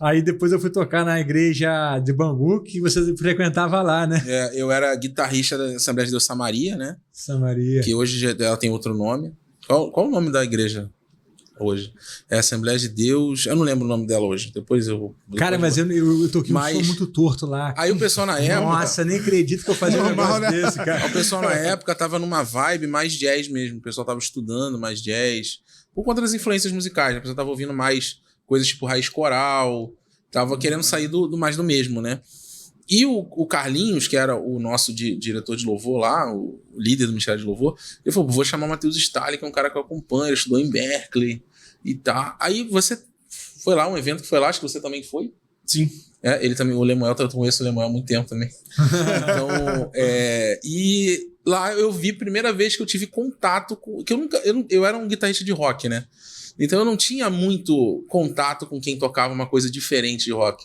Aí depois eu fui tocar na igreja de Bangu, que você frequentava lá, né? Eu era guitarrista da Assembleia de Deus Samaria, né? Samaria. Que hoje ela tem outro nome. Qual o nome da igreja hoje? É Assembleia de Deus... Eu não lembro o nome dela hoje. Depois eu... Cara, mas eu toquei um som muito torto lá. Aí o pessoal na época... Nossa, nem acredito que eu fazia um negócio desse, cara. O pessoal na época tava numa vibe mais jazz mesmo. O pessoal tava estudando mais jazz. Por conta das influências musicais, né? O pessoal tava ouvindo mais coisas tipo raiz coral. Tava querendo sair do mais do mesmo, né? E o Carlinhos, que era o nosso diretor de louvor lá, o líder do Ministério de Louvor, ele falou, vou chamar o Matheus Staley, que é um cara que eu acompanho, ele estudou em Berkeley e tá. Aí você foi lá, um evento que foi lá, acho que você também foi? Sim. Ele também, o Lemuel, eu conheço o Lemuel há muito tempo também. Então, e lá eu vi, primeira vez que eu tive contato com... Que eu era um guitarrista de rock, né? Então eu não tinha muito contato com quem tocava uma coisa diferente de rock.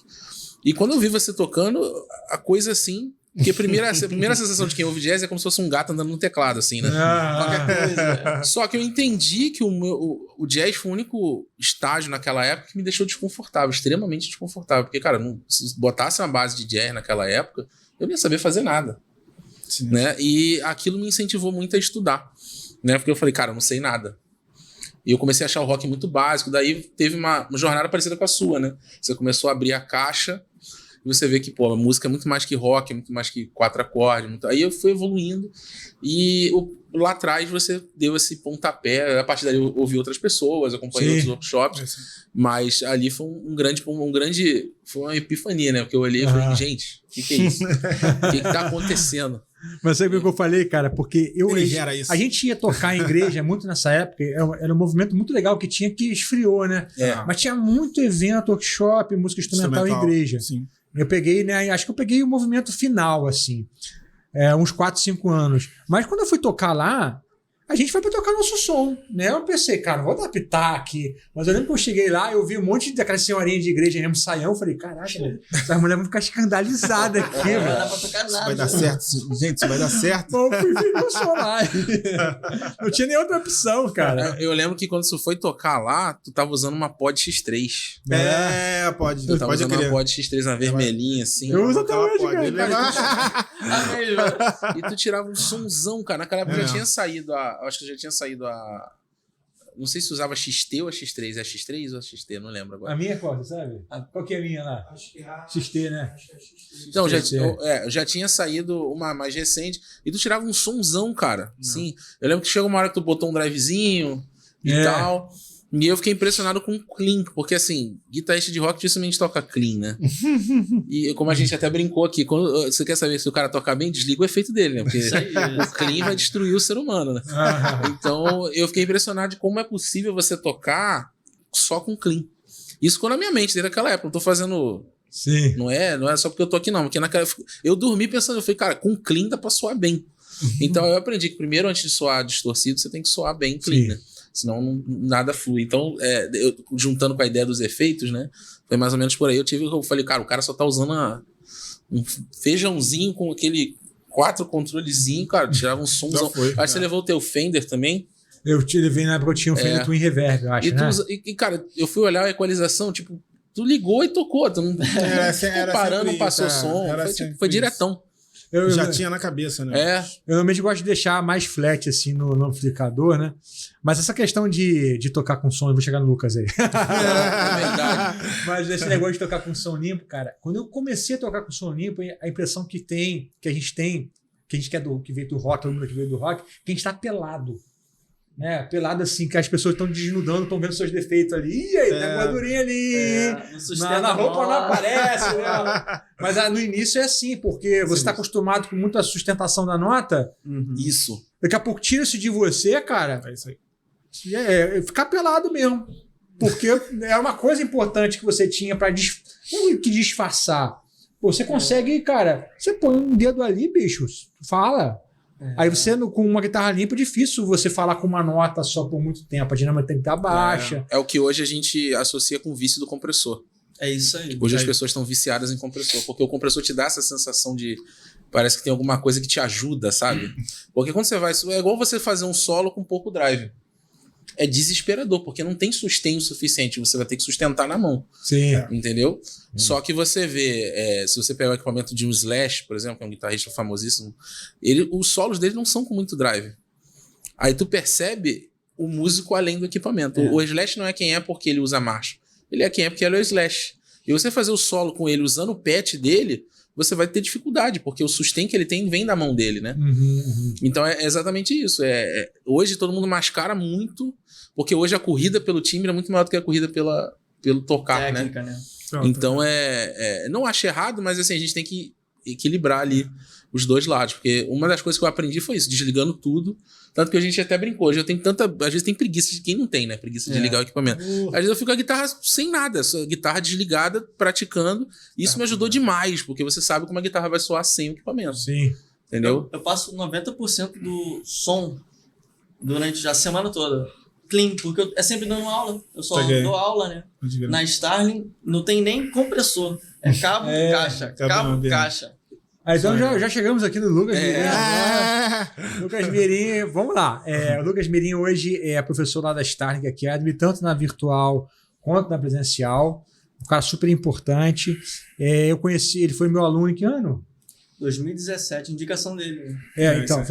E quando eu vi você tocando, a coisa assim... Porque a primeira sensação de quem ouve jazz é como se fosse um gato andando no teclado, assim, né? Qualquer coisa. Só que eu entendi que o jazz foi o único estágio naquela época que me deixou desconfortável, extremamente desconfortável. Porque, cara, se botasse uma base de jazz naquela época, eu não ia saber fazer nada. Sim. Né? E aquilo me incentivou muito a estudar. Né? Porque eu falei, cara, eu não sei nada. E eu comecei a achar o rock muito básico. Daí teve uma jornada parecida com a sua, né? Você começou a abrir a caixa e você vê que, pô, a música é muito mais que rock, é muito mais que 4 acordes. Aí eu fui evoluindo e lá atrás você deu esse pontapé. A partir daí eu ouvi outras pessoas, acompanhei outros workshops. Mas ali foi foi uma epifania, né? Porque eu olhei e falei, gente, o que é isso? O que tá acontecendo? Mas sabe o que eu falei, cara? Porque a gente ia tocar em igreja muito nessa época, era um movimento muito legal que tinha, que esfriou, né? Mas tinha muito evento, workshop, música instrumental em igreja. Sim. Eu peguei, né? Acho que eu peguei o movimento final, assim. Uns 4, 5 anos. Mas quando eu fui tocar lá, a gente foi pra tocar nosso som, né? Eu pensei, cara, vou adaptar aqui. Mas eu lembro que eu cheguei lá, eu vi um monte daquelas senhorinhas de igreja mesmo, saião. Eu falei, caraca, essas mulheres vão ficar escandalizadas aqui, velho. Não dá pra tocar nada. Isso vai dar certo, gente, isso vai dar certo. Eu fui ver meu som lá. Não tinha nem outra opção, cara. Eu lembro que quando você foi tocar lá, tu tava usando uma Pod X3. Pode. Tu tava usando uma Pod X3 na vermelhinha, assim. Eu uso até hoje, cara. E tu tirava um somzão, cara. Naquela época já tinha saído acho que já tinha saído não sei se usava XT ou a X3. É a X3 ou a XT? Não lembro agora. A minha qual, você sabe? Qual que é a minha lá? Acho que é a XT, né? Acho que é a XT. Então, já tinha saído uma mais recente. E tu tirava um somzão, cara. Sim. Eu lembro que chegou uma hora que tu botou um drivezinho e tal. E eu fiquei impressionado com o clean, porque assim, guitarrista de rock dificilmente toca clean, né? E como a gente até brincou aqui, quando você quer saber se o cara toca bem, desliga o efeito dele, né? Porque o clean vai destruir o ser humano, né? Então eu fiquei impressionado de como é possível você tocar só com clean. Isso ficou na minha mente desde aquela época. Não tô fazendo... Sim. Não é só porque eu tô aqui, não. Porque eu dormi pensando, eu falei, cara, com clean dá pra soar bem. Então eu aprendi que primeiro, antes de soar distorcido, você tem que soar bem clean, né? Senão nada flui. Então, juntando com a ideia dos efeitos, né? Foi mais ou menos por aí. Eu falei, cara, o cara só tá usando um feijãozinho com aquele 4 controlezinho, cara, tirava um somzão. Acho que você levou o teu Fender também. Eu levei na época, eu tinha um Fender Twin Reverb, eu acho, né? Cara, eu fui olhar a equalização, tipo, tu ligou e tocou. Tu não ficou parando, passou som. Foi diretão. Eu já tinha na cabeça, né? Eu normalmente gosto de deixar mais flat, assim, no amplificador, né? Mas essa questão de tocar com som, eu vou chegar no Lucas aí. É verdade. Mas esse negócio de tocar com som limpo, cara, quando eu comecei a tocar com som limpo, a impressão que a gente que veio do rock, todo mundo que veio do rock, que a gente tá pelado. Né? Pelado assim, que as pessoas estão desnudando, estão vendo seus defeitos ali. E aí, tem uma gordurinha ali. Na roupa não aparece. Né? Mas no início é assim, porque você está acostumado com muita sustentação da nota. Isso. Daqui a pouco tira-se de você, cara. É isso aí. Ficar pelado mesmo. Porque é uma coisa importante que você tinha para disfarçar. Você consegue, cara, você põe um dedo ali, bicho, fala. Aí você, com uma guitarra limpa, é difícil você falar com uma nota só por muito tempo. A dinâmica tem que estar baixa. É o que hoje a gente associa com o vício do compressor. É isso aí. Hoje as pessoas estão viciadas em compressor, porque o compressor te dá essa sensação de... Parece que tem alguma coisa que te ajuda, sabe? Porque quando você vai... É igual você fazer um solo com pouco drive. é desesperador, porque não tem sustento suficiente, você vai ter que sustentar na mão. Sim. Entendeu? Só que você vê, se você pegar o equipamento de um Slash, por exemplo, que é um guitarrista famosíssimo, os solos dele não são com muito drive. Aí tu percebe o músico além do equipamento. O Slash não é quem é porque ele usa marcha. Ele é quem é porque ele é o Slash. E você fazer o solo com ele usando o patch dele, você vai ter dificuldade, porque o sustain que ele tem vem da mão dele, né? Então é exatamente isso. Hoje todo mundo mascara muito, porque hoje a corrida pelo timbre é muito maior do que a corrida pelo tocar, técnica, né? Então não acho errado, mas assim, a gente tem que equilibrar ali os dois lados, porque uma das coisas que eu aprendi foi isso, desligando tudo. Tanto que a gente até brincou. Hoje eu tenho às vezes tem preguiça de quem não tem, né? Preguiça de ligar o equipamento. Às vezes eu fico com a guitarra sem nada, a guitarra desligada, praticando. Isso me ajudou demais, porque você sabe como a guitarra vai soar sem o equipamento. Sim. Entendeu? Eu passo 90% do som durante a semana toda clean, porque é sempre dando aula. Eu só dou aula, né? Na Starling não tem nem compressor. É cabo, caixa. Cabo, caixa. Então já chegamos aqui no Lucas Mirim. Lucas Mirim, vamos lá. O Lucas Mirim hoje é professor lá da Starling Academy, tanto na virtual quanto na presencial. Um cara super importante. Eu conheci, ele foi meu aluno em que ano? 2017, indicação dele. Então,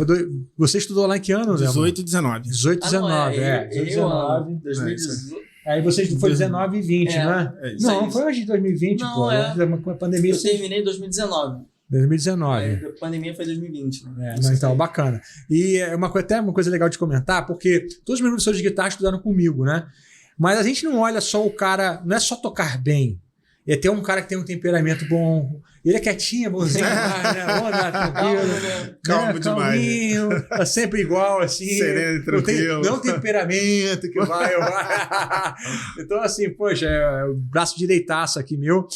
você estudou lá em que ano, 18 e 19. 18 e 19, 19. 2018. Aí você foi 19 e 20, né? Não, foi hoje de 2020, não, pô. A pandemia. Eu terminei em 2019. 2019. A pandemia foi 2020. Né? Então, bacana. E até uma coisa legal de comentar, porque todos os meus professores de guitarra estudaram comigo, né? Mas a gente não olha só o cara, não é só tocar bem. É ter um cara que tem um temperamento bom. Ele é quietinho, bonzinho, né? Tranquilo. Calmo demais. Tá sempre igual, assim. Sereno e tranquilo. Não tem temperamento que vai. Então, assim, poxa, é o braço direitaço aqui meu.